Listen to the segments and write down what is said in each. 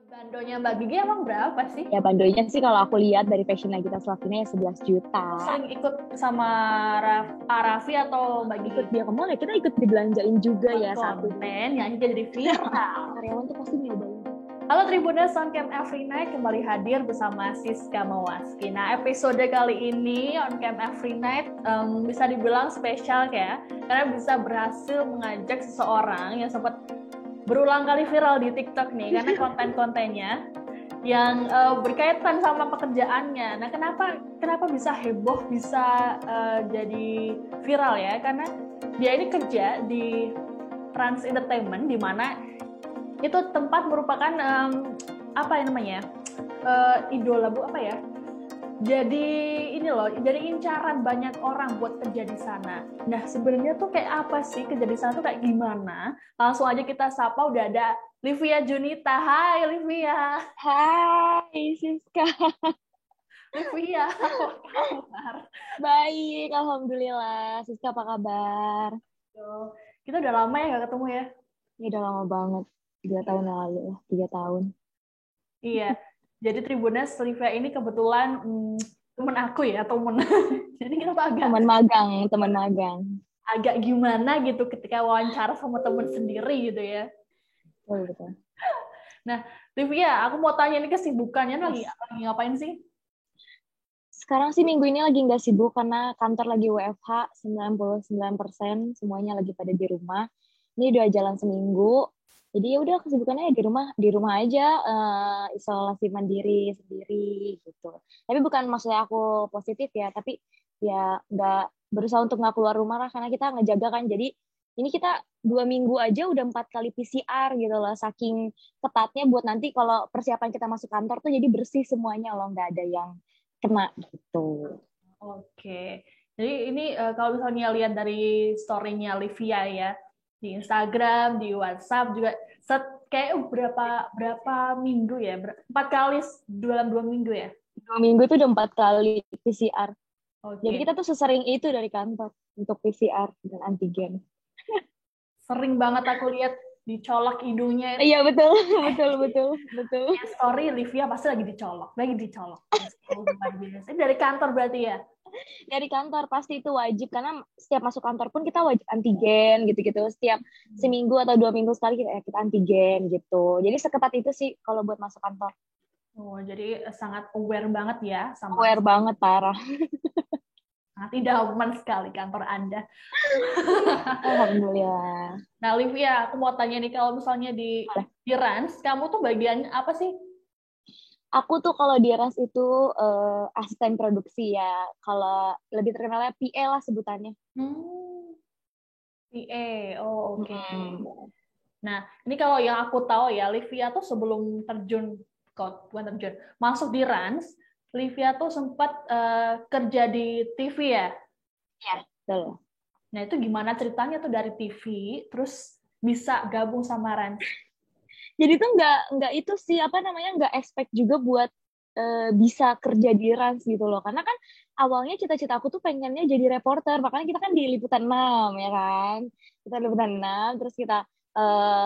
Bandonya Mbak Gigi emang berapa sih? Ya bandonya sih kalau aku lihat dari Fashion Nagita Slavina ya 11 juta. Sering ikut sama Raffi atau Mbak Gigi? Ikut dia ke mall ya kita ikut dibelanjain juga Buat ya satu. konten yang jadi viral. Karyawan tuh pasti nyobain. Halo Tribuners, on Cam Every Night kembali hadir bersama Siska Mawaski. Nah, episode kali ini on Cam Every Night bisa dibilang spesial ya, karena bisa berhasil mengajak seseorang yang sempat berulang kali viral di TikTok nih, karena konten-kontennya yang berkaitan sama pekerjaannya. Nah, kenapa bisa heboh, bisa jadi viral ya? Karena dia ini kerja di Trans Entertainment, di mana itu tempat merupakan apa ya namanya? Idola bu apa ya? Jadi ini loh, jadi incaran banyak orang buat kerja di sana. Nah, sebenarnya tuh kayak apa sih kerja di sana tuh kayak gimana? Langsung aja kita sapa, udah ada Livia Junita. Hai Livia. Hai Siska. Livia, apa kabar? Baik, alhamdulillah. Siska apa kabar? Kita udah lama ya gak ketemu ya? Ini udah lama banget. 3 tahun yang lalu lah, 3 tahun. Iya, jadi Tribuners Livia ini kebetulan temen aku ya, temen. Jadi kita tuh Teman magang. agak gimana gitu ketika wawancara sama temen sendiri gitu ya. Betul, betul. Nah, Livia, aku mau tanya nih kesibukannya lagi ngapain sih? Sekarang sih minggu ini lagi nggak sibuk karena kantor lagi WFH 99%, semuanya lagi pada di rumah. Ini udah jalan seminggu. Jadi ya udah kesibukannya di rumah aja, isolasi mandiri sendiri gitu. Tapi bukan maksudnya aku positif ya, tapi ya nggak berusaha untuk nggak keluar rumah lah karena kita ngejaga kan. Jadi ini kita 2 minggu aja udah 4 kali PCR gitu loh, saking ketatnya buat nanti kalau persiapan kita masuk kantor tuh jadi bersih semuanya loh, nggak ada yang kena gitu. Oke, jadi ini kalau misalnya lihat dari story-nya Livia ya, di Instagram, di WhatsApp juga, kayak berapa minggu ya? 4 kali dalam 2 minggu ya? 2 minggu tuh udah 4 kali PCR. Jadi Oke, kita tuh sesering itu dari kantor untuk PCR dan antigen. sering banget aku lihat dicolok hidungnya itu. Iya betul, betul, betul, betul. Ya, story Livia pasti lagi dicolok. Luar biasa. Ini dari kantor berarti ya? Dari kantor pasti itu wajib karena setiap masuk kantor pun kita wajib antigen gitu-gitu. Setiap seminggu atau 2 minggu sekali kita antigen gitu. Jadi seketat itu sih kalau buat masuk kantor. Oh, jadi sangat aware banget ya sama Aware banget parah. sangat idaman sekali kantor Anda. Alhamdulillah. Nah, Livia, aku mau tanya nih kalau misalnya di Rans, kamu tuh bagian apa sih? Aku tuh kalau di RAS itu asisten produksi ya. Kalau lebih terkenalnya PA lah sebutannya. Hmm, PA. Oh, oke. Hmm. Nah, ini kalau yang aku tahu ya, Livia tuh sebelum terjun, kok bukan terjun, masuk di Rans, Livia tuh sempat kerja di TV ya. Ya, betul. Nah, itu gimana ceritanya tuh dari TV, terus bisa gabung sama Rans? Jadi tuh nggak itu sih apa namanya nggak expect juga buat bisa kerja di Rans gitu loh. Karena kan awalnya cita-cita aku tuh pengennya jadi reporter. Makanya kita kan di Liputan 6 ya kan. Kita di Liputan 6 terus kita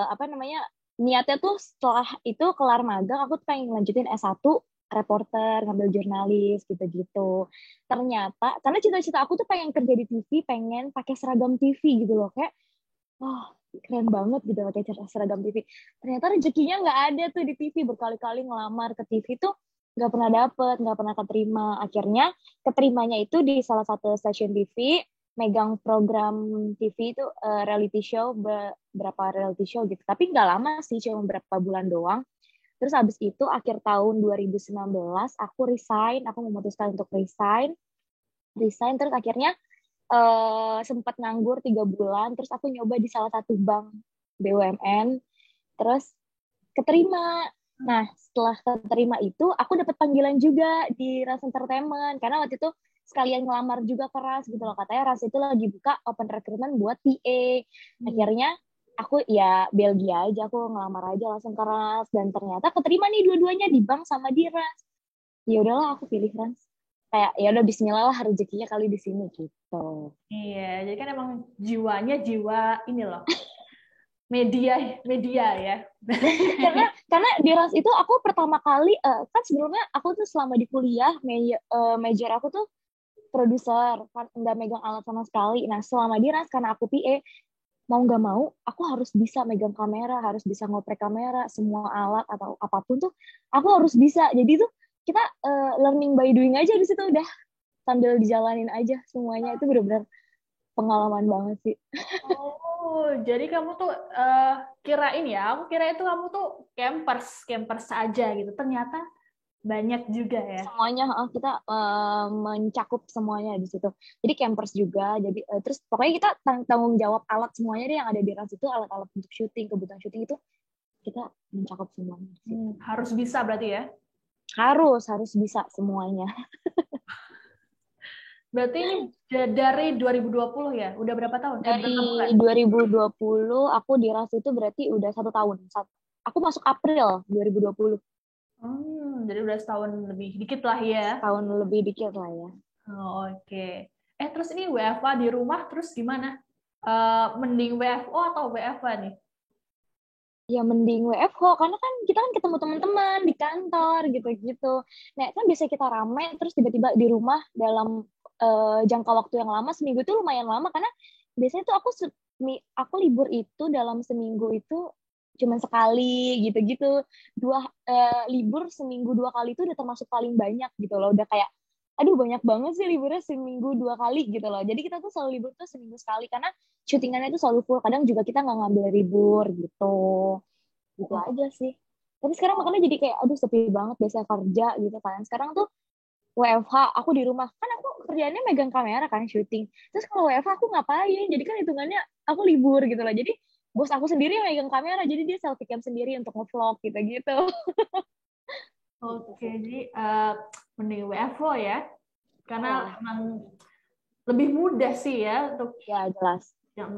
apa namanya niatnya tuh setelah itu kelar magang aku tuh pengen lanjutin S1 reporter, ngambil jurnalis gitu-gitu. Ternyata karena cita-cita aku tuh pengen kerja di TV, pengen pakai seragam TV gitu loh kayak oh keren banget gitu pakai seragam TV. Ternyata rezekinya nggak ada tuh di TV, berkali-kali ngelamar ke TV tuh nggak pernah dapet, nggak pernah keterima. Akhirnya keterimanya itu di salah satu stasiun TV, megang program TV itu reality show, berapa reality show gitu. Tapi nggak lama sih, cuma berapa bulan doang. Terus abis itu akhir tahun 2019 aku resign, aku memutuskan untuk resign terus akhirnya sempat nganggur 3 bulan, terus aku nyoba di salah satu bank BUMN, terus keterima. Nah, setelah keterima itu, aku dapat panggilan juga di Ras Entertainment, karena waktu itu sekalian ngelamar juga ke Ras gitu loh, katanya Ras itu lagi buka open recruitment buat PA. Akhirnya aku ya Belgia aja, aku ngelamar aja langsung ke Ras, dan ternyata keterima nih dua-duanya di bank sama di Ras. Ya udahlah aku pilih Ras. Kayak ya udah bismillah lah rezekinya kali di sini gitu. Iya, jadi kan emang jiwanya jiwa ini loh, media ya. karena di Rans itu aku pertama kali kan sebelumnya aku tuh selama di kuliah major aku tuh produser, kan nggak megang alat sama sekali. Nah selama di Rans karena aku PA, mau nggak mau aku harus bisa megang kamera, harus bisa ngoprek kamera, semua alat atau apapun tuh aku harus bisa. Jadi tuh kita learning by doing aja di situ, udah sambil dijalanin aja semuanya. Itu benar-benar pengalaman banget sih. Oh, jadi kamu tuh kirain ya, aku kira itu kamu tuh campers aja gitu. Ternyata banyak juga ya. Semuanya kita mencakup semuanya di situ. Jadi campers juga. Jadi terus pokoknya kita tanggung jawab alat semuanya deh yang ada di Rans itu, alat-alat untuk syuting, kebutuhan syuting itu kita mencakup semuanya. Harus bisa berarti ya. Harus bisa semuanya. Berarti ini dari 2020 ya? Udah berapa tahun? Dari Berapa bulan? 2020 aku di Rans itu berarti udah 1 tahun. Aku masuk April 2020. Jadi udah setahun lebih dikit lah ya. Tahun lebih dikit lah ya. Oh, oke. Terus ini WFA di rumah terus gimana? Mending WFO atau WFA nih? Ya mending WFH karena kan kita kan ketemu teman-teman di kantor gitu-gitu. Nah kan biasanya kita rame terus tiba-tiba di rumah dalam jangka waktu yang lama, seminggu itu lumayan lama karena biasanya tuh aku libur itu dalam seminggu itu cuma sekali gitu-gitu. Libur seminggu 2 kali itu udah termasuk paling banyak gitu loh. Udah kayak aduh banyak banget sih liburnya seminggu 2 kali gitu loh. Jadi kita tuh selalu libur tuh seminggu sekali karena syutingannya itu selalu full. Kadang juga kita nggak ngambil libur gitu. Gitu Oh, aja sih. Tapi sekarang makanya jadi kayak aduh sepi banget biasa kerja gitu kan. Sekarang tuh WFH aku di rumah. Kan aku kerjaannya megang kamera kan syuting. Terus kalau WFH aku ngapain? Jadi kan hitungannya aku libur gitu lah. Jadi bos aku sendiri yang megang kamera, jadi dia selfie cam sendiri untuk ngevlog gitu-gitu. oke, jadi mending WFO ya. Karena Ya, emang lebih mudah sih ya untuk ya jelas. yang.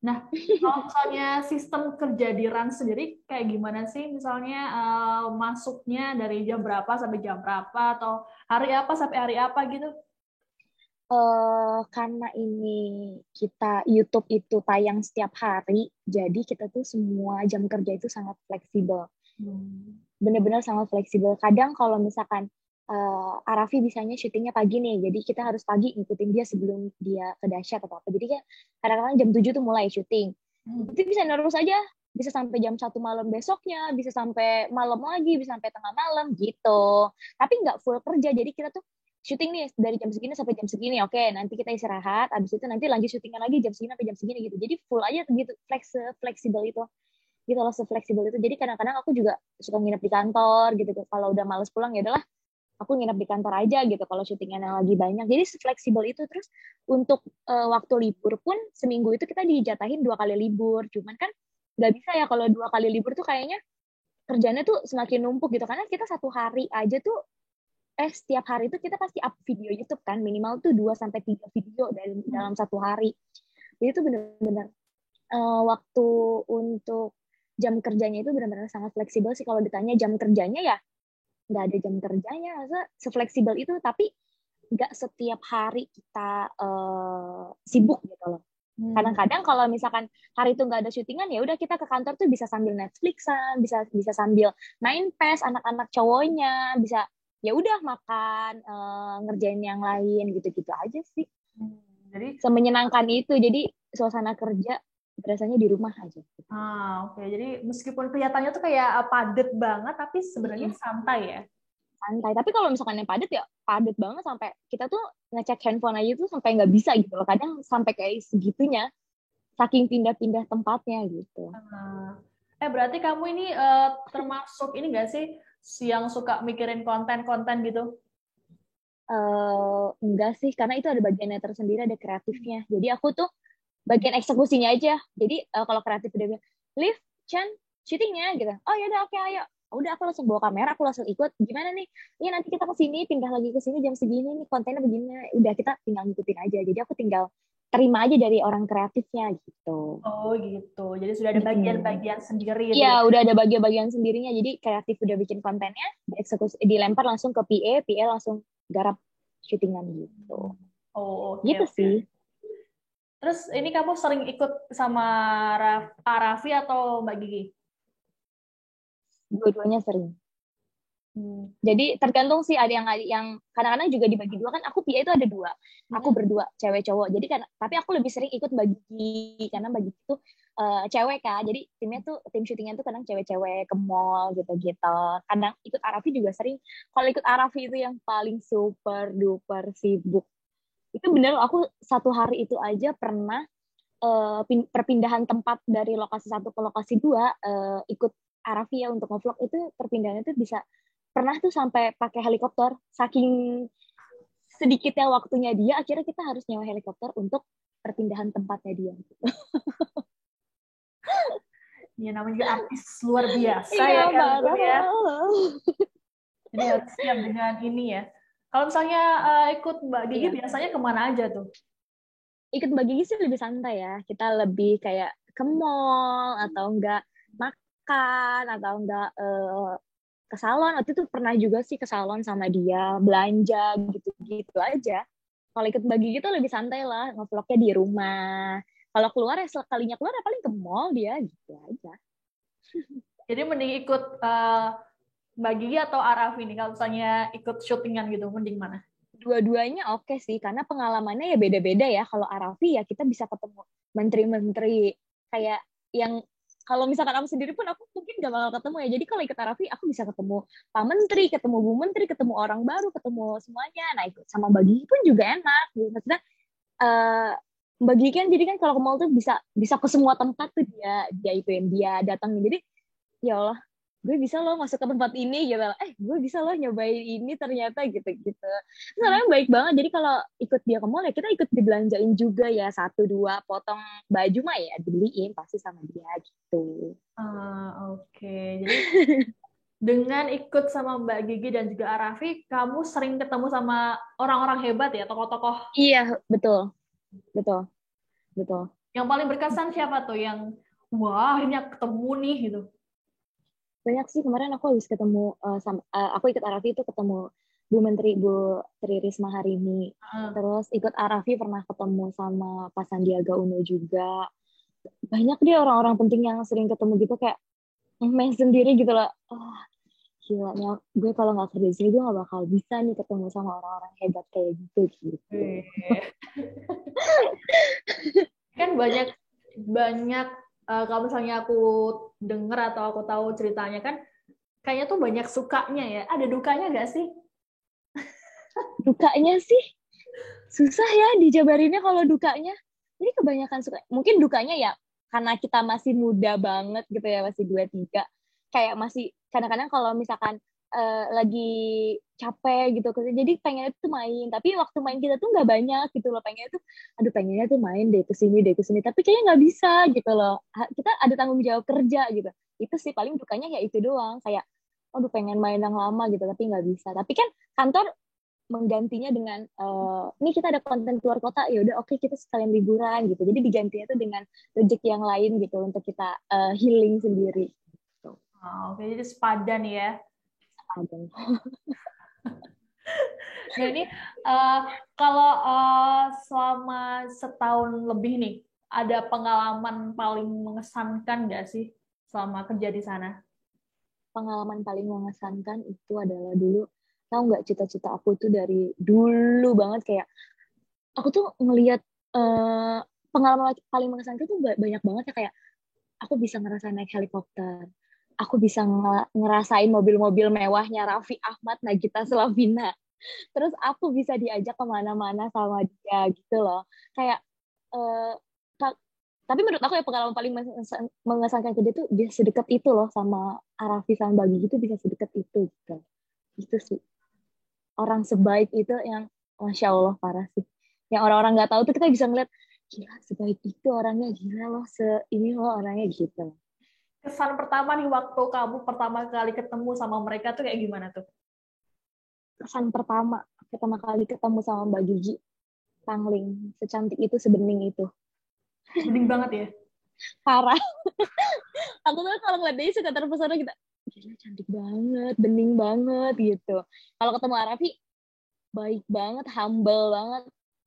Nah, kalau misalnya sistem kerja di RAN sendiri kayak gimana sih? Misalnya masuknya dari jam berapa sampai jam berapa atau hari apa sampai hari apa gitu? Karena ini kita YouTube itu tayang setiap hari, jadi kita tuh semua jam kerja itu sangat fleksibel. Bener-bener sangat fleksibel. Kadang kalau misalkan Arafi bisanya syutingnya pagi nih, jadi kita harus pagi ngikutin dia sebelum dia ke dahsyat atau apa. Jadi kayak kadang-kadang jam 7 tuh mulai syuting. Itu bisa terus aja, bisa sampai jam 1 malam besoknya, bisa sampai malam lagi, bisa sampai tengah malam gitu. Tapi nggak full kerja, jadi kita tuh syuting nih dari jam segini sampai jam segini, oke, nanti kita istirahat, abis itu nanti lanjut syutingnya lagi jam segini sampai jam segini gitu. Jadi full aja gitu, fleksibel itu gitu loh, se-fleksibel itu. Jadi kadang-kadang aku juga suka nginep di kantor gitu. Kalau udah males pulang ya udahlah, aku nginep di kantor aja gitu kalau syutingnya lagi banyak. Jadi fleksibel itu. Terus untuk waktu libur pun seminggu itu kita dijatahin 2 kali libur. Cuman kan nggak bisa ya kalau 2 kali libur tuh kayaknya kerjanya tuh semakin numpuk gitu. Karena kita satu hari aja tuh setiap hari itu kita pasti up video YouTube kan, minimal tuh 2 sampai 3 video dalam satu hari. Jadi itu benar-benar waktu untuk jam kerjanya itu benar-benar sangat fleksibel sih. Kalau ditanya jam kerjanya ya nggak ada jam kerjanya, masa sefleksibel itu. Tapi nggak setiap hari kita sibuk gitu loh. Kadang-kadang kalau misalkan hari itu nggak ada syutingan ya udah kita ke kantor tuh bisa sambil Netflixan, bisa bisa sambil main PES anak-anak cowoknya, bisa ya udah makan, ngerjain yang lain gitu-gitu aja sih. Jadi Semenyenangkan itu, jadi suasana kerja berasanya di rumah aja. oke. Jadi meskipun kelihatannya tuh kayak padet banget, tapi sebenarnya santai ya. Santai. Tapi kalau misalkan yang padat ya padat banget sampai kita tuh ngecek handphone aja tuh sampai nggak bisa gitu loh. Kadang sampai kayak segitunya, saking pindah-pindah tempatnya gitu. Berarti kamu ini termasuk ini nggak sih yang suka mikirin konten-konten gitu? Enggak sih, karena itu ada bagiannya tersendiri, ada kreatifnya. Jadi aku tuh bagian eksekusinya aja. Jadi kalau kreatif udah bilang, Liv, Chan, syutingnya gitu. Oh ya udah oke ayo. Udah aku langsung bawa kamera, aku langsung ikut. Gimana nih? Iya nanti kita ke sini, pindah lagi ke sini jam segini nih, kontennya begini. Udah kita tinggal ngikutin aja. Jadi aku tinggal terima aja dari orang kreatifnya gitu. Oh gitu. Jadi sudah ada bagian-bagian sendiri gitu ya. Iya, udah ada bagian-bagian sendirinya. Jadi kreatif udah bikin kontennya, dieksekusi, dilempar langsung ke PA langsung garap syutingan gitu. Oh, oke. Gitu sih. Terus ini kamu sering ikut sama Raffi atau Mbak Gigi? Dua-duanya sering. Jadi tergantung sih, ada yang kadang-kadang juga dibagi dua kan. Aku PA itu ada dua, aku berdua cewek cowok. Jadi kan, tapi aku lebih sering ikut bagi karena bagi itu cewek kan. Jadi timnya tuh tim syutingnya tuh kadang cewek-cewek ke mall gitu-gitu. Kadang ikut Arafi juga sering. Kalau ikut Arafi itu yang paling super duper sibuk. Itu bener, aku satu hari itu aja pernah perpindahan tempat dari lokasi satu ke lokasi dua, ikut Arafi ya untuk ngevlog itu perpindahannya tuh bisa pernah tuh sampai pakai helikopter, saking sedikitnya waktunya dia, akhirnya kita harus nyewa helikopter untuk perpindahan tempatnya dia. Ya namanya juga artis luar biasa Iya, ya kan parah. ya. Jadi harus siap dengan ini ya. Kalau misalnya ikut Mbak Gigi biasanya kemana aja tuh? Ikut Mbak Gigi sih lebih santai ya. Kita lebih kayak ke mall atau enggak makan atau enggak ke salon. Waktu itu pernah juga sih ke salon sama dia, belanja gitu-gitu aja. Kalau ikut Mbak Gigi tuh lebih santai lah, ngevlognya di rumah. Kalau keluar ya sekalinya keluar ya paling ke mall dia gitu aja. Jadi mending ikut Mbak Gigi atau Araf ini kalau misalnya ikut syutingan gitu, mending mana? Dua-duanya oke sih, karena pengalamannya ya beda-beda ya. Kalau Arafi ya kita bisa ketemu menteri-menteri kayak yang kalau misalkan aku sendiri pun aku mungkin gak bakal ketemu ya. Jadi kalau ikut Arafi aku bisa ketemu Pak Menteri, ketemu Bu Menteri, ketemu orang baru, ketemu semuanya. Nah ikut sama Bagi pun juga enak. Maksudnya Bagi kan jadi kan kalau ke mall tuh bisa ke semua tempat tuh dia itu yang dia datang. Jadi ya Allah, gue bisa loh masuk ke tempat ini gitu. Gue bisa loh nyobain ini ternyata gitu-gitu. Soalnya baik banget. Jadi kalau ikut dia ke mall ya kita ikut dibelanjain juga ya, 1-2 potong baju mah ya dibeliin pasti sama dia gitu. Oke. Jadi dengan ikut sama Mbak Gigi dan juga Arafi, kamu sering ketemu sama orang-orang hebat ya, tokoh-tokoh. Iya, betul. Betul. Betul. Yang paling berkesan siapa tuh yang wah akhirnya ketemu nih gitu? Banyak sih, kemarin aku habis ketemu aku ikut Arafi itu ketemu Bu Tri Risma hari ini. Terus ikut Arafi pernah ketemu sama Pak Sandiaga Uno juga. Banyak deh orang-orang penting yang sering ketemu gitu, kayak main sendiri gitu loh. Gila nih, gue kalau nggak kerja di sini gue nggak bakal bisa nih ketemu sama orang-orang hebat kayak gitu. Kan banyak kalau misalnya aku denger atau aku tahu ceritanya kan kayaknya tuh banyak sukanya ya. Ada dukanya nggak sih? Dukanya sih susah ya dijabarinnya kalau dukanya. Jadi kebanyakan suka. Mungkin dukanya ya karena kita masih muda banget gitu ya, masih 23. Kayak masih kadang-kadang kalau misalkan lagi capek gitu, jadi pengennya tuh main, tapi waktu main kita tuh nggak banyak gitu loh. Pengennya tuh main deh ke sini tapi kayaknya nggak bisa gitu loh. Kita ada tanggung jawab kerja gitu. Itu sih paling dukanya ya itu doang, kayak aduh pengen main yang lama gitu tapi nggak bisa. Tapi kan kantor menggantinya dengan ini kita ada konten keluar kota, ya udah oke, kita sekalian liburan gitu. Jadi digantinya tuh dengan rezeki yang lain gitu untuk kita healing sendiri. Oke, jadi sepadan ya. Nah ini kalau selama setahun lebih nih, ada pengalaman paling mengesankan nggak sih selama kerja di sana? Pengalaman paling mengesankan itu adalah dulu, tahu nggak, cita-cita aku tuh dari dulu banget, kayak aku tuh ngelihat pengalaman paling mengesankan tuh banyak banget ya, kayak aku bisa ngerasain naik helikopter, aku bisa ngerasain mobil-mobil mewahnya Raffi Ahmad, Nagita Slavina, terus aku bisa diajak kemana-mana sama dia gitu loh. Kayak tapi menurut aku ya pengalaman paling mengesankan ke dia tuh dia sedekat itu loh sama Arafi sama Bagi gitu, bisa sedekat itu gitu. Itu sih orang sebaik itu yang Masya Allah parah sih. Yang orang-orang nggak tahu tuh kita bisa ngeliat, gila sebaik itu orangnya, gila loh ini loh orangnya gitu. Kesan pertama nih waktu kamu pertama kali ketemu sama mereka tuh kayak gimana tuh? Kesan pertama kali ketemu sama Mbak Gigi, Pangling, secantik itu, sebening itu. Bening banget ya? Parah. Aku tuh kalau ngeliat dia suka terpesona gitu, gila cantik banget, bening banget gitu. Kalau ketemu Arafi, baik banget, humble banget,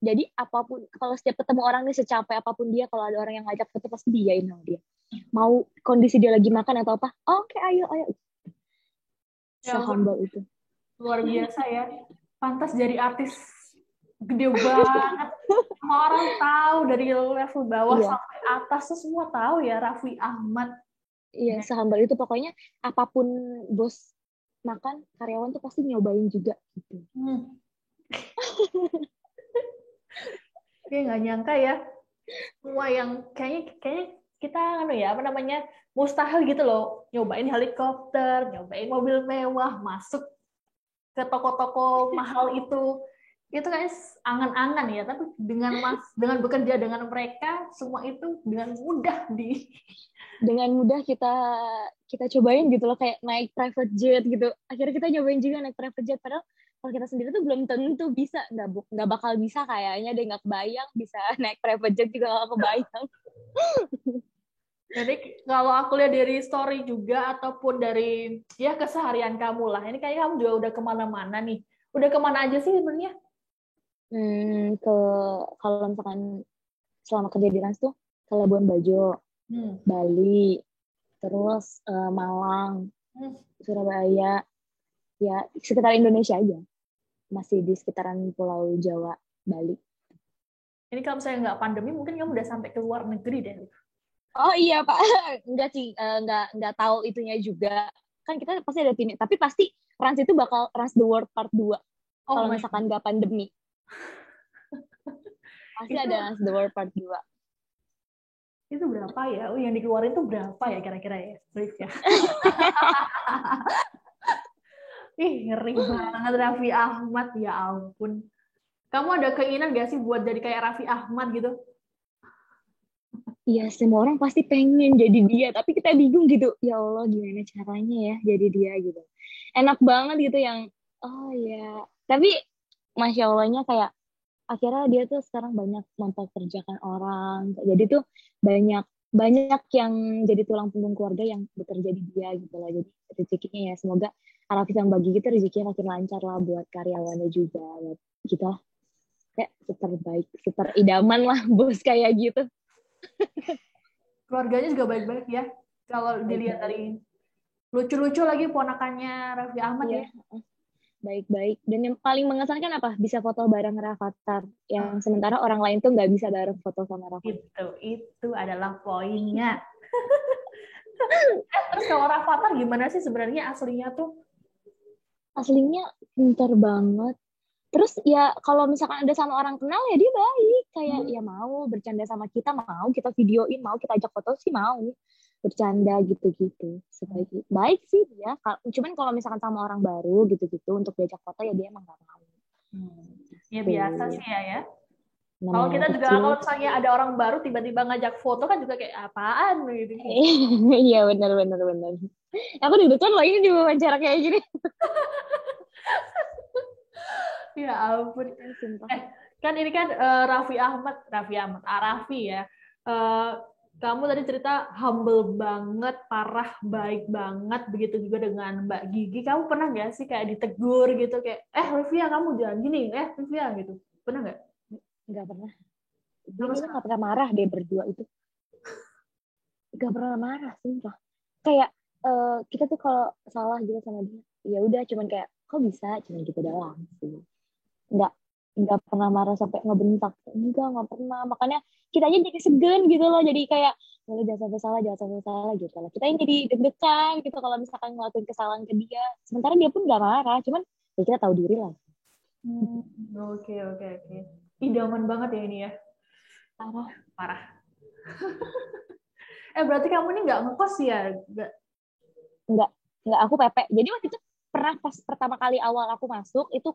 Jadi apapun, kalau setiap ketemu orang nih secapek apapun dia, kalau ada orang yang ngajak foto pasti diain sama dia. Mau kondisi dia lagi makan atau apa, oke, ayo, ayo. Ya Sehumble itu. luar biasa ya. Pantas jadi artis gede banget. Semua orang tahu dari level bawah Iya, sampai atas tuh semua tahu ya Raffi Ahmad. iya, sehumble itu pokoknya apapun bos makan, karyawan tuh pasti nyobain juga gitu. Kayak nggak nyangka ya. Semua yang kayaknya kita apa namanya mustahil gitu loh. Nyobain helikopter, nyobain mobil mewah, masuk ke toko-toko mahal itu kayak angan-angan ya, tapi dengan bekerja dengan mereka semua itu dengan mudah Dengan mudah kita cobain gitu loh, kayak naik private jet gitu. Akhirnya kita nyobain juga naik private jet, padahal kalau kita sendiri tuh belum tentu bisa, nggak bakal bisa kayaknya deh, nggak kebayang bisa naik private jet juga nggak kebayang. Jadi kalau aku lihat dari story juga ataupun dari ya keseharian kamu lah, ini kayak kamu juga udah kemana-mana nih. Udah kemana aja sih sebenarnya? Ke kalau misalkan selama kerja di Rans tuh ke Labuan Bajo, Bali, terus Malang, Surabaya, ya sekitar Indonesia aja, masih di sekitaran Pulau Jawa, Bali. Ini kalau misalnya nggak pandemi, mungkin kamu udah sampai ke luar negeri deh. Oh iya Pak, enggak sih, enggak tahu itunya juga. Kan kita pasti ada timnya, tapi pasti Rans itu bakal Rans the World Part 2 kalau misalkan nggak pandemi. Pasti ada Rans the World Part 2. Itu berapa ya? Oh, yang dikeluarin tuh berapa ya kira-kira ya? Briefnya. Ih, ngeri banget Raffi Ahmad, ya ampun. Kamu ada keinginan gak sih buat jadi kayak Raffi Ahmad gitu? Iya, semua orang pasti pengen jadi dia, tapi kita bingung gitu. Ya Allah, gimana caranya ya jadi dia gitu. Enak banget gitu yang, oh ya. Tapi Masya Allahnya kayak, akhirnya dia tuh sekarang banyak mempekerjakan orang. Jadi tuh banyak banyak yang jadi tulang punggung keluarga yang bekerja di dia gitu lah. Jadi rezekinya ya semoga Arafis yang bagi kita rezekinya makin lancar lah buat karyawannya juga. Buat kita lah. Kayak super baik, super idaman lah bos kayak gitu. Keluarganya juga baik-baik ya. Kalau dilihat dari lucu-lucu lagi ponakannya Raffi Ahmad ya. Baik-baik. Dan yang paling mengesankan apa? Bisa foto bareng Rafathar. Yang sementara orang lain tuh nggak bisa bareng foto sama Rafathar. Itu adalah poinnya. Terus kalau Rafathar gimana sih sebenarnya aslinya tuh? Aslinya pintar banget. Terus ya kalau misalkan ada sama orang kenal ya dia baik. Kayak ya mau bercanda sama kita, mau kita videoin, mau kita ajak foto sih mau. Bercanda gitu-gitu. Sebaik baik sih dia. Cuman kalau misalkan sama orang baru gitu-gitu untuk diajak foto ya dia emang gak mau. Ya biasa sih ya. Kalau kita juga kalau misalnya ada orang baru tiba-tiba ngajak foto kan juga kayak apaan gitu. Iya benar. Aku deg-degan loh ini diwawancara kayak gini. Ya ampun. Kan ini kan Raffi Ahmad, Arafi ya. Kamu tadi cerita humble banget, parah, baik banget, begitu juga dengan Mbak Gigi. Kamu pernah nggak sih kayak ditegur gitu, kayak, Rifia kamu jangan gini, Rifia gitu. Pernah nggak? Nggak pernah. Dia nggak pernah marah deh berdua itu. Nggak pernah marah, sumpah. Kayak kita tuh kalau salah gitu sama dia, ya udah cuman kayak, kok bisa? Cuman gitu doang sih. Nggak pernah marah sampai ngebentak. Nggak pernah. Makanya kita aja jadi segan gitu loh. Jadi kayak, jangan sampai salah gitu loh. Kita yang jadi deg-degan gitu kalau misalkan ngelakuin kesalahan ke dia. Sementara dia pun nggak marah. Cuman ya kita tahu diri lah. Oke. Idaman banget ya ini ya. Parah. Berarti kamu ini nggak ngekos ya? Nggak, aku PP. Jadi waktu itu pernah pas pertama kali awal aku masuk itu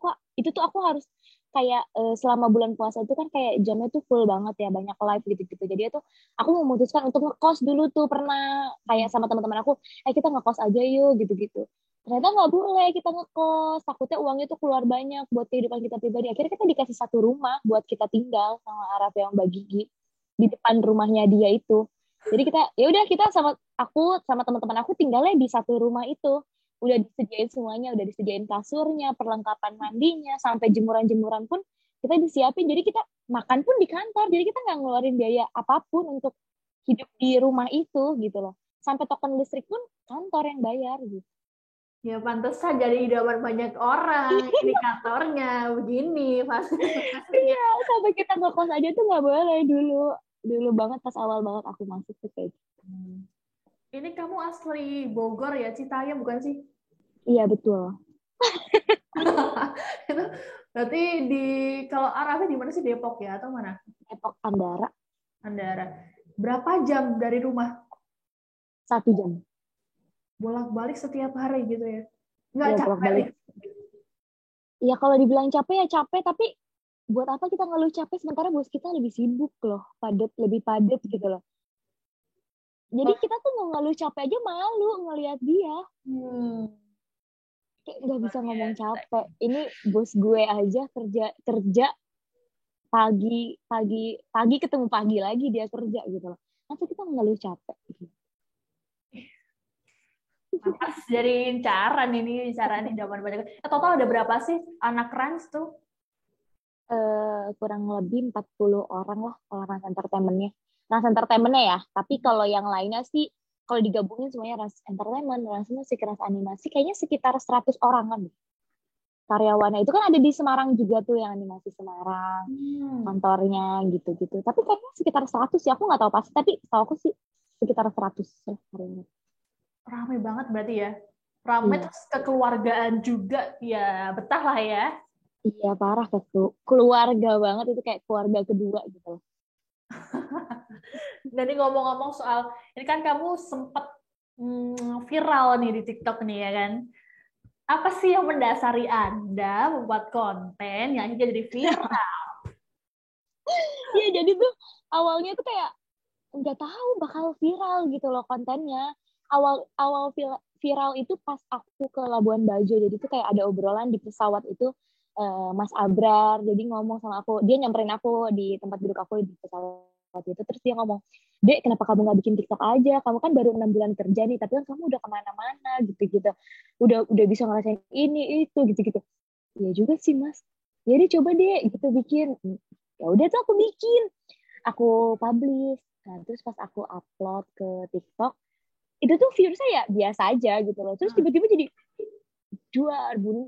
tuh aku harus kayak selama bulan puasa itu kan kayak jamnya tuh full banget ya, banyak live gitu-gitu. Jadi itu aku memutuskan untuk ngekos dulu tuh, pernah kayak sama teman-teman aku, kita ngekos aja yuk gitu-gitu. Ternyata nggak boleh kita ngekos, takutnya uangnya tuh keluar banyak buat kehidupan kita pribadi. Akhirnya kita dikasih satu rumah buat kita tinggal sama Araf yang bagi di depan rumahnya dia itu. Jadi kita sama teman-teman aku tinggalnya di satu rumah itu. Udah disediain semuanya, udah disediain kasurnya, perlengkapan mandinya, sampai jemuran-jemuran pun kita disiapin, jadi kita makan pun di kantor, jadi kita nggak ngeluarin biaya apapun untuk hidup di rumah itu gitu loh. Sampai token listrik pun kantor yang bayar gitu. Ya pantesan jadi idaman banyak orang indikatornya begini fasilitas-fasilitasnya. Iya, sampai kita ngekos aja tuh nggak boleh dulu banget pas awal banget aku masuk tuh kayak gitu. Ini kamu asli Bogor ya, Citayam bukan sih? Iya betul. Itu berarti kalau arahnya di mana sih, Depok ya atau mana? Depok Andara Andara. Berapa jam dari rumah? 1 jam. Bolak-balik setiap hari gitu ya? Nggak Ya capek bolak-balik. nih? Ya kalau dibilang capek ya capek, tapi buat apa kita ngeluh capek sementara bos kita lebih sibuk loh, lebih padat gitu loh. Jadi kita tuh mau ngeluh capek aja malu ngelihat dia. Kayak nggak bisa ngomong capek. Ini bos gue aja kerja pagi pagi pagi ketemu pagi lagi dia kerja gitu loh. Masa kita ngeluh capek? Pas jadi incaran ini zaman banyak. Total ada berapa sih anak Rans tuh? Kurang lebih 40 orang lah kalau Rans Entertainment-nya. Rans Entertainment-nya ya. Tapi kalau yang lainnya sih, kalau digabungin semuanya Rans Entertainment, Rans Musik, Rans Animasi, kayaknya sekitar 100 orang kan karyawannya. Itu kan ada di Semarang juga tuh yang animasi Semarang, kantornya gitu-gitu. Tapi kayaknya sekitar 100 ya, aku nggak tahu pasti, tapi tahu aku sih sekitar 100 karyawan. Rame banget berarti ya. Rame Iya. terus kekeluargaan juga, ya betah lah ya. Iya parah ke keluarga banget, itu kayak keluarga kedua gitu. Dan ini ngomong-ngomong soal, ini kan kamu sempet viral nih di TikTok nih ya kan. Apa sih yang mendasari Anda membuat konten yang akhirnya jadi viral? Iya jadi tuh awalnya tuh kayak nggak tahu bakal viral gitu loh kontennya. Awal awal viral itu pas aku ke Labuan Bajo, jadi tuh kayak ada obrolan di pesawat itu, Mas Abrar jadi ngomong sama aku, dia nyamperin aku di tempat duduk aku di pesawat itu, terus dia ngomong, Dek, kenapa kamu nggak bikin TikTok aja, kamu kan baru 6 bulan kerja nih, tapi kan kamu udah kemana-mana gitu-gitu, udah bisa ngerasain ini itu gitu-gitu. Ya juga sih Mas, jadi coba deh gitu bikin. Ya udah tuh aku bikin, aku publish. Nah, terus pas aku upload ke TikTok, itu tuh viewersnya ya biasa aja gitu loh. Terus tiba-tiba jadi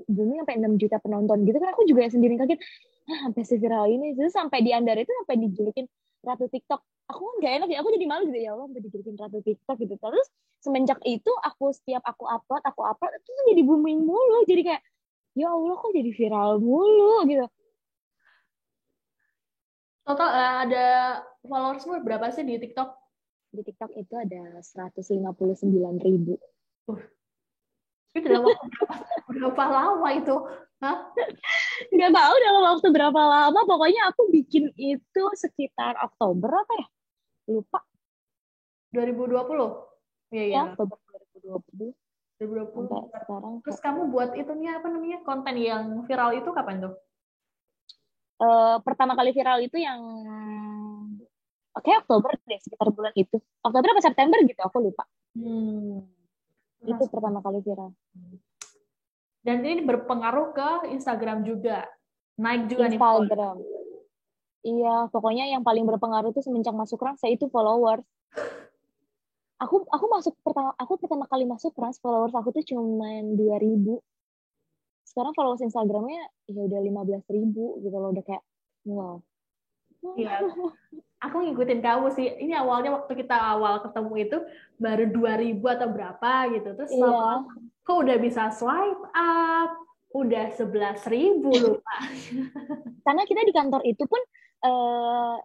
booming sampai 6 juta penonton gitu kan, aku juga sendiri kaget. Nah, sampai seviral ini. Terus sampai di Andara itu sampai dijulukin Ratu TikTok. Aku kan gak enak ya, aku jadi malu gitu ya Allah sampai dijulukin Ratu TikTok gitu. Terus semenjak itu setiap aku upload itu tuh jadi booming mulu. Jadi kayak ya Allah kok jadi viral mulu gitu. Total ada followersmu berapa sih di TikTok? Di TikTok itu ada 159.000. Itu dalam waktu berapa lama itu? Hah? Nggak tahu dalam waktu berapa lama, pokoknya aku bikin itu sekitar Oktober apa ya? Lupa. 2020? Iya, iya. Ya, Oktober 2020. 2020. Sampai sekarang. Terus kamu buat itunya apa namanya? Konten yang viral itu kapan tuh? Pertama kali viral itu yang oke Oktober deh, sekitar bulan itu. Oktober apa September gitu, aku lupa. Itu pertama kali viral. Dan ini berpengaruh ke Instagram juga. Naik juga Instagram. nih. Iya, pokoknya yang paling berpengaruh itu semenjak masuk Rans, saya itu followers. Aku pertama kali masuk Rans, followers aku tuh cuma 2.000. Sekarang followers Instagramnya ya udah 15.000 gitu loh, udah kayak wow. Iya, aku ngikutin kamu sih. Ini awalnya waktu kita awal ketemu itu baru 2.000 atau berapa gitu. Terus Iya. kok udah bisa swipe up, udah 11.000 lupa. Karena kita di kantor itu pun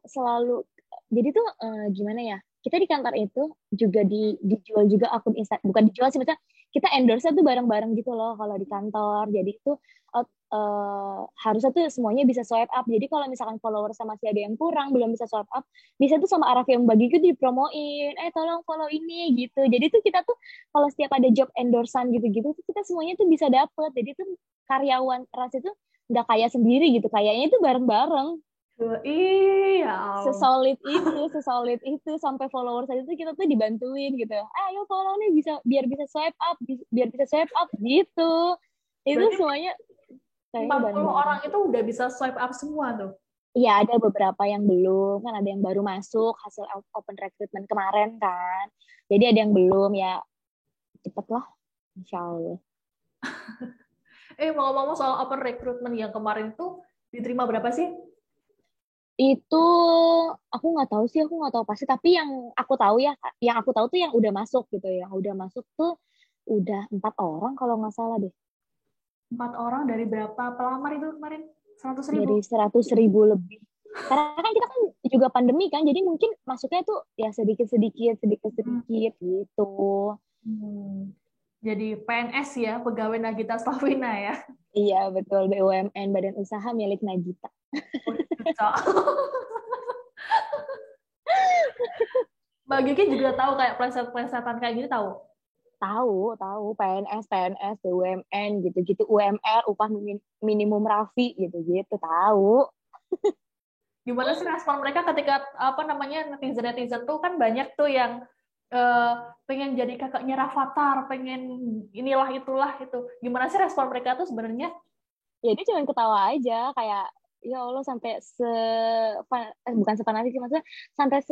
selalu, jadi tuh gimana ya, kita di kantor itu juga dijual juga akun Instagram, bukan dijual sih, maksudnya kita endorse tuh bareng-bareng gitu loh kalau di kantor. Jadi itu harusnya tuh semuanya bisa swipe up. Jadi kalau misalkan follower sama masih ada yang kurang, belum bisa swipe up, bisa tuh sama Araf yang bagi itu dipromoin, tolong follow ini gitu. Jadi tuh kita tuh kalau setiap ada job endorsean gitu-gitu tuh kita semuanya tuh bisa dapet. Jadi tuh karyawan Ras itu nggak kaya sendiri gitu, kayaknya itu bareng-bareng. Iya. Sesolid itu sampai followers aja tuh kita tuh dibantuin gitu. Ayo follow nih bisa biar bisa swipe up gitu. Itu Berarti semuanya kayaknya 40 bareng-bareng. orang itu udah bisa swipe up semua tuh. Iya, ada beberapa yang belum, kan ada yang baru masuk hasil open recruitment kemarin kan. Jadi ada yang belum, ya cepet lah, insya Allah. Ngomong-ngomong soal open recruitment yang kemarin tuh diterima berapa sih? Itu aku nggak tahu pasti. Tapi yang aku tahu tuh yang udah masuk gitu, yang udah masuk tuh udah 4 orang kalau nggak salah deh. 4 orang dari berapa pelamar itu kemarin? 100.000? Dari 100.000 lebih. Karena kan kita kan juga pandemi kan, jadi mungkin masuknya tuh ya sedikit-sedikit gitu. Jadi PNS ya, Pegawai Nagita Slavina ya. Iya, betul. BUMN, Badan Usaha milik Nagita. Mbak Gigi juga tahu kayak pleset-plesetan kayak gini tahu? Tahu PNS, BUMN gitu-gitu, UMR, upah minimum Rafi gitu-gitu, tahu. Gimana sih respon mereka ketika netizen tuh kan banyak tuh yang pengen jadi kakaknya Rafathar, pengen inilah itulah itu. Gimana sih respon mereka tuh sebenarnya? Ya dia cuma ketawa aja kayak ya Allah sampai bukan sepanatik sih, maksudnya sampai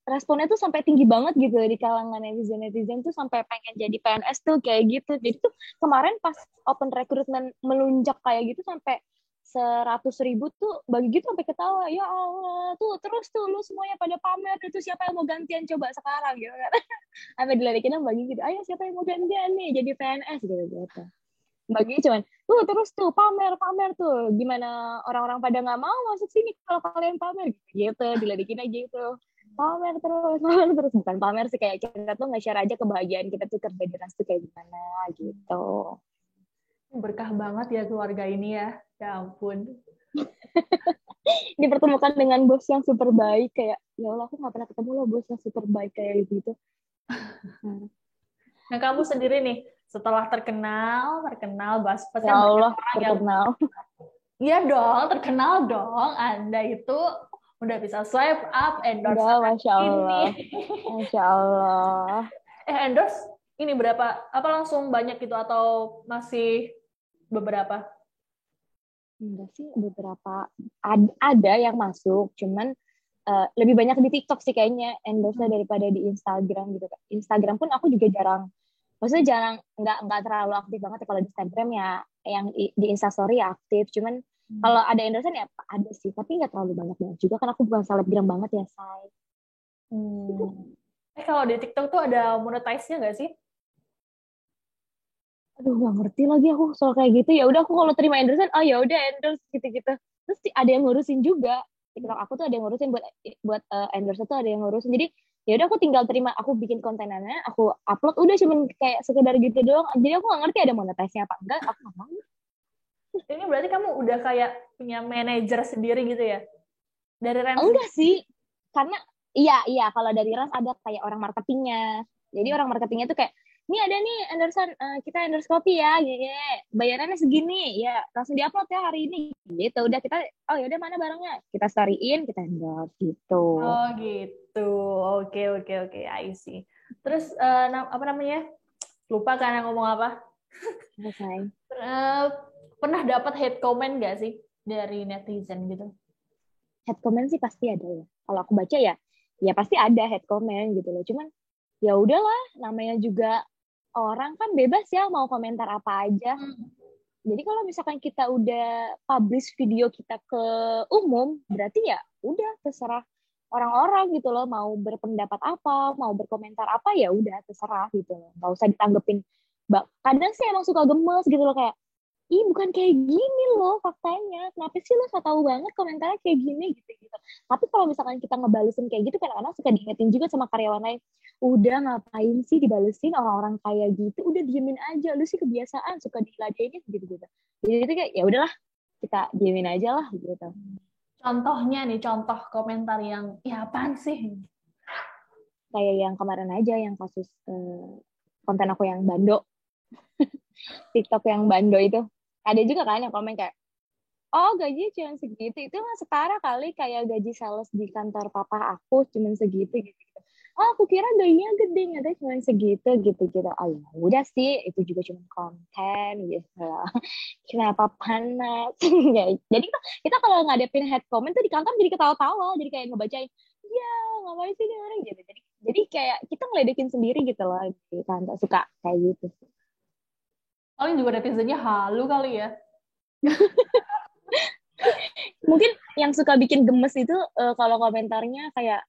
responnya tuh sampai tinggi banget gitu di kalangan netizen tuh sampai pengen jadi PNS tuh kayak gitu. Jadi tuh kemarin pas open recruitment melunjak kayak gitu sampai 100.000 tuh bagi gitu sampai ketawa, ya Allah tuh terus tuh lu semuanya pada pamer, itu siapa yang mau gantian coba sekarang gitu kan. Sampai diledekin bagi gitu, ayo siapa yang mau gantian nih jadi PNS gitu. Bagi cuman terus tuh pamer tuh, gimana orang-orang pada nggak mau masuk sini kalau kalian pamer gitu, diledekin aja itu. Pamer terus bukan pamer sih, kayak kita tuh nge-share aja kebahagiaan kita tuh kerja di Ras tuh kayak gimana gitu. Berkah banget ya keluarga ini ya. Ya ampun. Dipertemukan dengan bos yang super baik, kayak ya Allah aku nggak pernah ketemu loh bos yang super baik kayak gitu. Nah, kamu sendiri nih, setelah terkenal bahas Ya pesan banyak Allah orang yang terkenal. iya dong, terkenal dong. Anda itu udah bisa swipe up endorse Udah, Masya ini. Allah. Masya Allah. Endorse ini berapa? Apa langsung banyak gitu atau masih beberapa? Enggak sih, beberapa ada yang masuk, cuman lebih banyak di TikTok sih kayaknya endorse daripada di Instagram gitu. Instagram pun aku juga jarang, maksudnya jarang, nggak terlalu aktif banget ya. Kalau di Instagram ya yang di Instastory ya aktif, cuman kalau ada endorse ya ada sih, tapi nggak terlalu banyak juga kan aku bukan selebgram banget ya, say. Kalau di TikTok tuh ada monetize-nya nggak sih? Aduh, nggak ngerti lagi aku soal kayak gitu. Ya udah aku kalau terima endorse, oh ya udah endorse gitu-gitu. Terus ada yang ngurusin juga. TikTok aku tuh ada yang ngurusin buat buat endorse tuh ada yang ngurusin. Jadi ya udah aku tinggal terima, aku bikin kontenannya, aku upload, udah cuman kayak sekedar gitu doang. Jadi aku nggak ngerti ada monetize-nya apa enggak. Aku nggak mau. Ini berarti kamu udah kayak punya manajer sendiri gitu ya? Dari Rans? Enggak sih, karena iya kalau dari Ras ada kayak orang marketingnya. Jadi orang marketingnya tuh kayak, ini ada nih endorsean, kita endorse kopi ya, gini, bayarannya segini, ya langsung diupload ya hari ini. Gitu, udah kita, oh ya udah mana barangnya, kita storyin, kita endorse gitu. Oh gitu, oke, I see. Terus apa namanya? Lupa kan yang ngomong apa? Okay. Pernah dapat hate comment nggak sih dari netizen gitu? Head comment sih pasti ada ya. Kalau aku baca ya pasti ada head comment gitu loh. Cuman ya udahlah, namanya juga orang kan bebas ya mau komentar apa aja. Jadi kalau misalkan kita udah publish video kita ke umum, berarti ya udah terserah orang-orang gitu loh, mau berpendapat apa, mau berkomentar apa, ya udah terserah gitu loh. Nggak usah ditanggepin. Kadang sih emang suka gemes gitu loh, kayak ih bukan kayak gini loh faktanya, kenapa sih lo so tahu banget komentarnya kayak gini gitu. Tapi kalau misalkan kita ngebalesin kayak gitu, kadang-kadang suka diingetin juga sama karyawan lain, udah ngapain sih dibalesin orang-orang kayak gitu, udah diemin aja, lu sih kebiasaan suka diladenin gitu. Jadi itu kayak ya udahlah, kita diemin aja lah gitu. Contohnya nih, contoh komentar yang ya apaan sih? Kayak yang kemarin aja, yang kasus konten aku yang Bando, TikTok yang Bando itu. Ada juga kan yang komen kayak, oh gaji cuma segitu, itu mah setara kali kayak gaji sales di kantor papa aku cuma segitu gitu. oh aku kira gajinya gede, nyata cuma segitu gitu. Oh ya udah sih, itu juga cuma konten gitu. Kenapa panas? Ya, jadi kita kalau ngadepin head comment tuh di kantor jadi ketawa-tawa, jadi kayak ngebacain, iya ngapain sih ini orang gitu. Jadi kayak kita ngeledekin sendiri gitu loh di kantor, suka kayak gitu. Paling juga netizennya halu kali ya. Mungkin yang suka bikin gemes itu kalau komentarnya kayak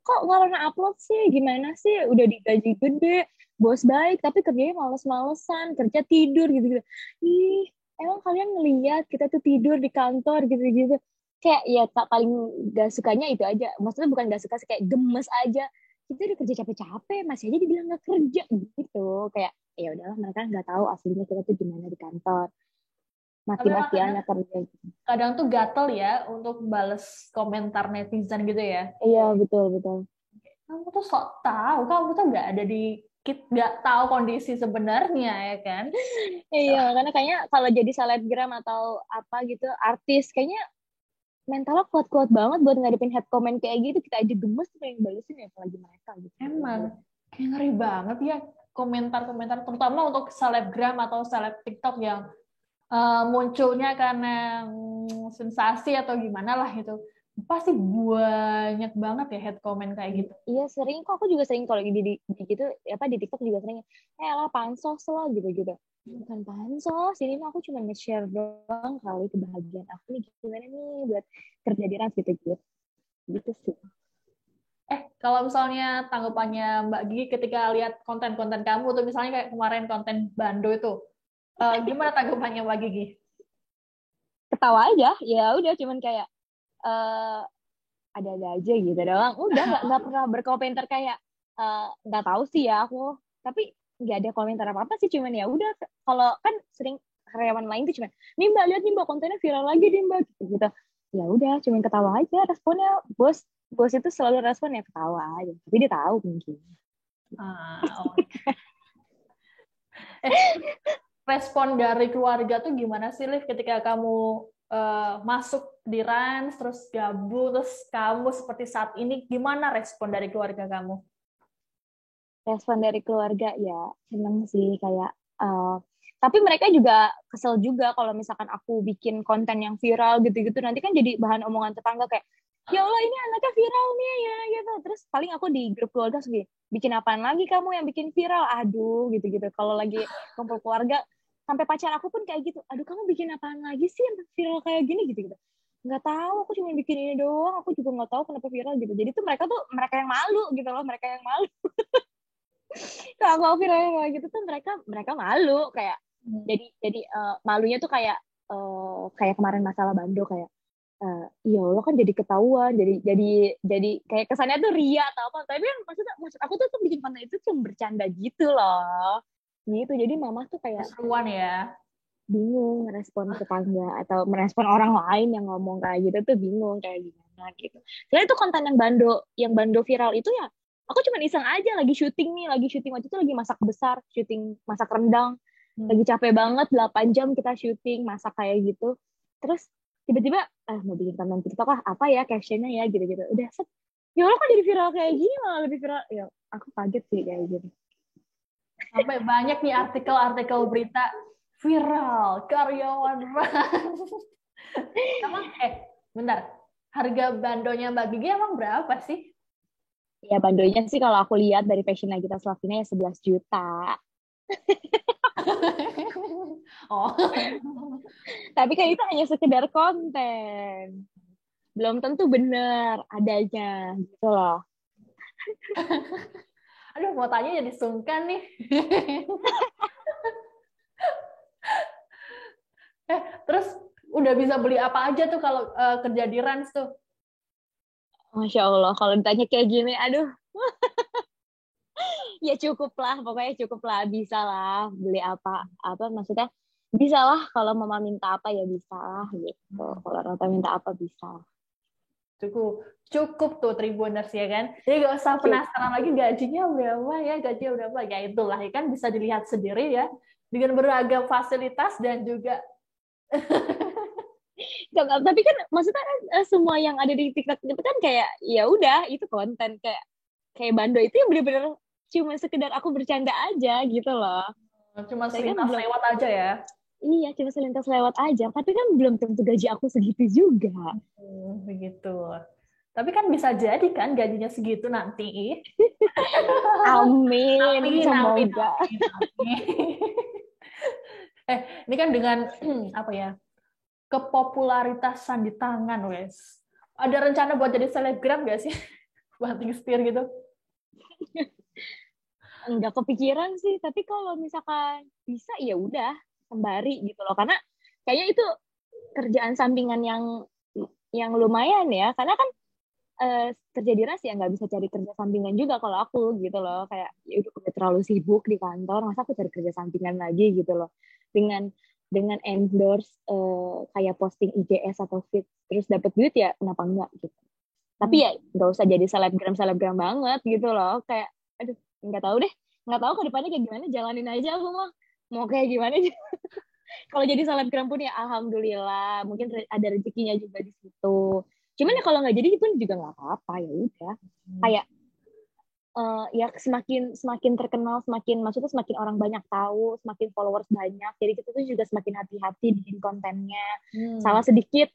kok nggak pernah upload sih, gimana sih, udah digaji gede, bos baik tapi kerjanya males-malesan, kerja tidur gitu-gitu. Ih, emang kalian ngeliat kita tuh tidur di kantor gitu-gitu. Kayak ya tak paling gak sukanya itu aja, maksudnya bukan gak suka sih, kayak gemes aja, kita udah kerja capek-capek masih aja dibilang nggak kerja gitu. Kayak ya udahlah, mereka nggak tahu aslinya kita tuh gimana di kantor, Tapi emang mati-matian kerja. kadang tuh gatel ya untuk bales komentar netizen gitu ya. Iya, betul, betul. Kamu tuh sok tahu, kamu tuh nggak ada di nggak tahu kondisi sebenarnya ya kan. Iya, karena kayaknya kalau jadi selebgram atau apa gitu, artis, kayaknya mentalnya kuat-kuat banget buat ngadepin head comment kayak gitu. Kita aja gemes tuh yang balesin ya, apalagi mereka gitu. Emang kayak ngeri banget ya komentar-komentar, terutama untuk selebgram atau seleb TikTok yang munculnya karena sensasi atau gimana lah itu. Pasti banyak banget ya head comment kayak gitu. Iya, sering kok. Aku juga sering kalau di gitu, apa di TikTok juga sering. Lah pansos lah gitu-gitu. Bukan pansos, ini mah aku cuma nge-share doang kali kebahagiaan aku nih, gimana nih buat kerja di Rans gitu-gitu. Gitu sih. Kalau misalnya tanggapannya Mbak Gigi ketika lihat konten-konten kamu tuh, misalnya kayak kemarin konten Bando itu, gimana tanggapannya Mbak Gigi? Ketawa aja, ya udah cuman kayak eh ada-ada aja gitu doang. Udah nggak pernah berkomentar kayak nggak tahu sih ya aku. Tapi nggak ada komentar apa-apa sih, cuman ya udah, kalau kan sering karyawan lain tuh cuman, nih Mbak lihat nih Mbak kontennya viral lagi nih Mbak gitu. Ya udah cuman ketawa aja, responnya bos bos itu selalu respon ya ketawa aja. Tapi dia tahu mungkin. Okay. Respon dari keluarga tuh gimana sih, Liv, ketika kamu masuk di Rans, terus gabung, terus kamu seperti saat ini, gimana respon dari keluarga kamu? Respon dari keluarga ya seneng sih, kayak tapi mereka juga kesel juga kalau misalkan aku bikin konten yang viral gitu-gitu, nanti kan jadi bahan omongan tetangga kayak, ya Allah ini anaknya viral nih ya gitu. Terus paling aku di grup keluarga segini, bikin apaan lagi kamu yang bikin viral, aduh gitu-gitu. Kalau lagi kumpul keluarga, sampai pacar aku pun kayak gitu, aduh kamu bikin apaan lagi sih yang viral kayak gini gitu-gitu. Nggak tahu, aku cuma bikin ini doang, aku juga nggak tahu kenapa viral gitu. Jadi tuh mereka yang malu gitu loh, mereka yang malu. Kalau aku viral kayak gitu tuh mereka malu, kayak jadi malunya tuh kayak kemarin masalah Bando, kayak iya lo kan jadi ketahuan, jadi kayak kesannya tuh ria atau apa, tapi kan maksud aku tuh bikin konten itu cuma bercanda gitu loh, gitu. Jadi mama tuh kayak Seruan ya. bingung merespon tetangga atau merespon orang lain yang ngomong kayak gitu tuh, bingung kayak gimana gitu. Soalnya itu konten yang Bando viral itu ya, aku cuma iseng aja, lagi syuting waktu itu, lagi masak besar, syuting masak rendang, lagi capek banget 8 jam kita syuting masak kayak gitu. Terus tiba-tiba mau bikin konten TikTok apa ya captionnya ya gitu-gitu, udah set, ya Allah kan jadi viral kayak gini, malah lebih viral ya, aku kaget sih kayak gitu. Sampai banyak nih artikel-artikel berita viral karyawan Rans. Emang bentar, harga bandonya Mbak Gigi emang berapa sih? Ya bandonya sih kalau aku lihat dari Fashion Nagita Slavina ya 11 juta. Oh. Tapi kan itu hanya sekedar konten. Belum tentu benar adanya gitu loh. Aduh, mau tanya jadi sungkan nih. Terus udah bisa beli apa aja tuh kalau kerja di Rans tuh? Masya Allah, kalau ditanya kayak gini, aduh. Ya cukup lah, pokoknya cukup lah, bisa lah beli apa maksudnya, bisa lah kalau mama minta apa ya bisa lah gitu. Kalau Rata minta apa bisa. Cukup tuh Tribuners ya kan. Jadi gak usah penasaran lagi gajinya berapa ya, gajinya berapa. Ya itulah ya kan, bisa dilihat sendiri ya. Dengan beragam fasilitas dan juga Tapi kan maksudnya kan semua yang ada di TikTok itu kan kayak ya udah itu konten, kayak kayak Bando itu yang bener-bener cuma sekedar aku bercanda aja gitu loh. Cuma Tapi kan selintas belum, lewat aja ya. iya cuma selintas lewat aja. Tapi kan belum tentu gaji aku segitu juga. Begitu. Tapi kan bisa jadi kan gajinya segitu nanti. Amin, Amin, amin, semoga. amin, amin. Ini kan dengan apa ya, kepopularitasan di tangan, wes. Ada rencana buat jadi selebgram gak sih? Banting setir gitu. Enggak kepikiran sih, tapi kalau misalkan bisa ya udah sembari gitu loh. Karena kayaknya itu kerjaan sampingan yang lumayan ya. Karena kan kerja dinas ya nggak bisa cari kerja sampingan juga kalau aku gitu loh. Kayak ya udah terlalu sibuk di kantor, masa aku cari kerja sampingan lagi gitu loh. Dengan endorse kayak posting IGS atau feed terus dapat duit ya kenapa enggak gitu. Tapi ya nggak usah jadi selebgram banget gitu loh. Kayak aduh nggak tahu ke depannya kayak gimana, jalanin aja aku mah mau kayak gimana. Kalau jadi selebgram pun ya alhamdulillah mungkin ada rezekinya juga di situ. Cuman ya kalau nggak jadi pun juga nggak apa-apa, ya udah kayak ya semakin semakin terkenal, maksudnya semakin orang banyak tahu, semakin followers banyak, jadi kita tuh juga semakin hati-hati bikin kontennya. Salah sedikit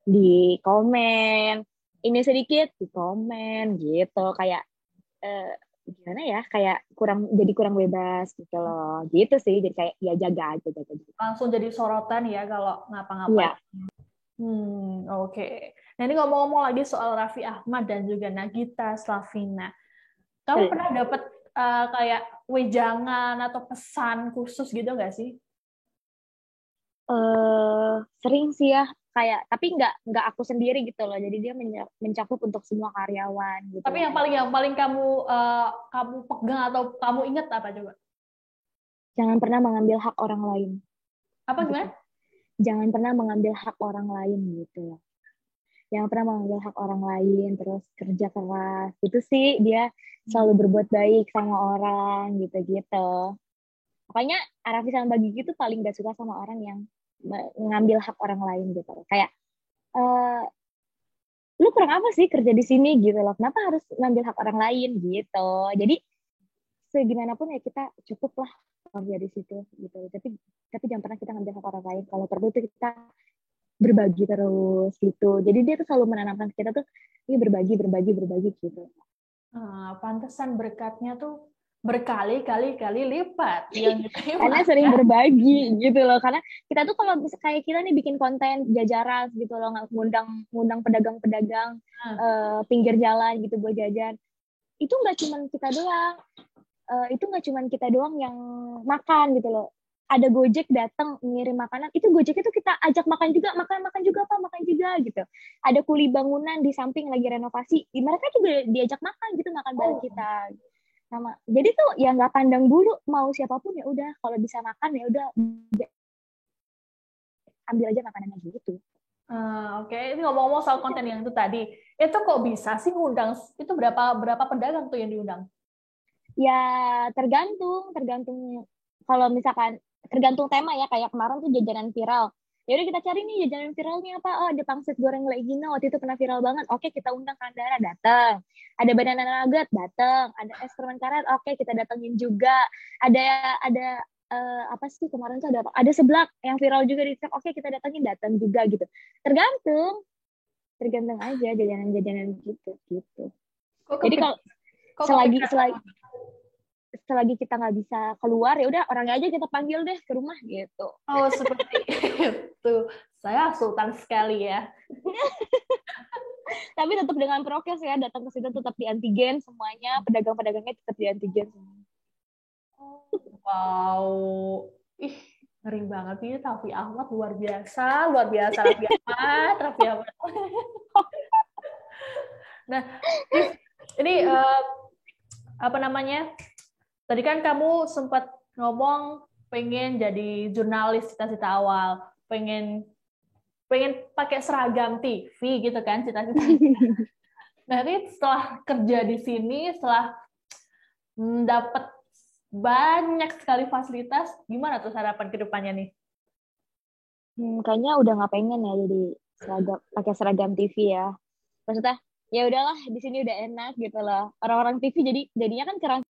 di komen, ini sedikit di komen gitu, kayak gimana ya, kayak jadi kurang bebas gitu loh, gitu sih. Jadi kayak ya jaga aja. Langsung jadi sorotan ya kalau ngapa-ngapain. Iya. Oke. Nah, ini ngomong-ngomong lagi soal Raffi Ahmad dan juga Nagita Slavina. Kamu pernah dapat kayak wejangan atau pesan khusus gitu nggak sih? Sering sih ya, kayak tapi nggak aku sendiri gitu loh. Jadi dia mencakup untuk semua karyawan gitu. Tapi yang paling kamu pegang atau kamu ingat apa coba? Jangan pernah mengambil hak orang lain. Apa gitu. gimana? Jangan pernah mengambil hak orang lain gitu loh. Jangan pernah mengambil hak orang lain, terus kerja keras. Itu sih dia selalu berbuat baik sama orang gitu-gitu. Makanya Raffi sama Bagi itu paling gak suka sama orang yang mengambil hak orang lain gitu. Kayak lu kurang apa sih kerja di sini gitu loh, kenapa harus ngambil hak orang lain gitu. Jadi segimanapun ya kita cukup lah kerja di situ gitu, tapi jangan pernah kita ngambil hak orang lain. Kalau perlu tuh kita berbagi terus gitu. Jadi dia tuh selalu menanamkan kita tuh ini berbagi gitu. Pantesan berkatnya tuh berkali-kali lipat yang diterima. Karena sering berbagi gitu loh. Karena kita tuh kalau kayak kita nih bikin konten jajaran gitu loh, ngundang pedagang-pedagang pinggir jalan gitu buat jajan. Itu nggak cuma kita doang. Itu nggak cuma kita doang yang makan gitu loh. Ada Gojek datang ngirim makanan, itu Gojek itu kita ajak makan juga gitu. Ada kuli bangunan di samping lagi renovasi, mereka juga diajak makan gitu, makan bareng kita. Jadi tuh ya nggak pandang dulu mau siapapun, ya udah kalau bisa makan ya udah ambil aja makanannya gitu. Oke. Ini ngomong-ngomong soal konten yang itu tadi, itu kok bisa sih ngundang itu berapa pedagang tuh yang diundang? Ya tergantung kalau misalkan tergantung tema ya, kayak kemarin tuh jajanan viral. Ya udah kita cari nih jajanan viralnya apa. Oh, ada pangsit goreng Legina waktu itu pernah viral banget. Oke, kita undang Kandara, datang. Ada banana nugget, datang. Ada es permen karet, oke kita datengin juga. Ada apa sih kemarin tuh ada seblak yang viral juga di TikTok. Oke, kita datang juga gitu. Tergantung aja jajanan-jajanan gitu. Jadi kalau selagi kita nggak bisa keluar, ya udah orangnya aja kita panggil deh ke rumah gitu. Oh, seperti itu. Saya sultan sekali ya. Tapi tetap dengan prokes ya, datang ke situ tetap di antigen semuanya, pedagang-pedagangnya tetap di antigen semua. Wow. Ih, ngeri banget ini Raffi Ahmad, luar biasa Raffi Ahmad. Nah, ini apa namanya? Tadi kan kamu sempat ngomong pengen jadi jurnalis cita-cita awal, pengen pakai seragam TV gitu kan cita-cita. Nah, ini setelah kerja di sini, setelah dapat banyak sekali fasilitas, gimana tuh harapan ke depannya nih? Kayaknya udah nggak pengen ya jadi pakai seragam TV ya. Maksudnya ya udahlah di sini udah enak gitu loh. Orang-orang TV jadinya kan kurang